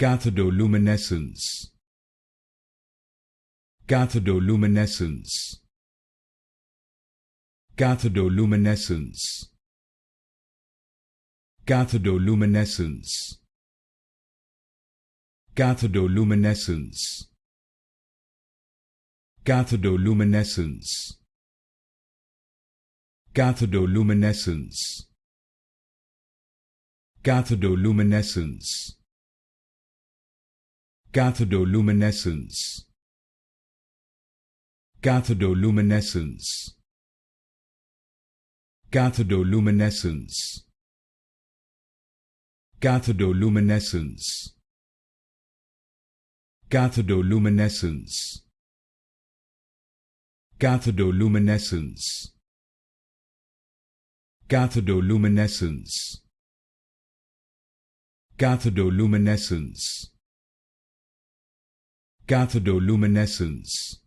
Cathodoluminescence. Cathodoluminescence. Cathodoluminescence. Cathodoluminescence. Cathodoluminescence. Cathodoluminescence. Cathodoluminescence. Cathodoluminescence. Cathodoluminescence. Cathodoluminescence. Cathodoluminescence. Cathodoluminescence. Cathodoluminescence. Cathodoluminescence. Cathodoluminescence. Cathodoluminescence. Cathodoluminescence.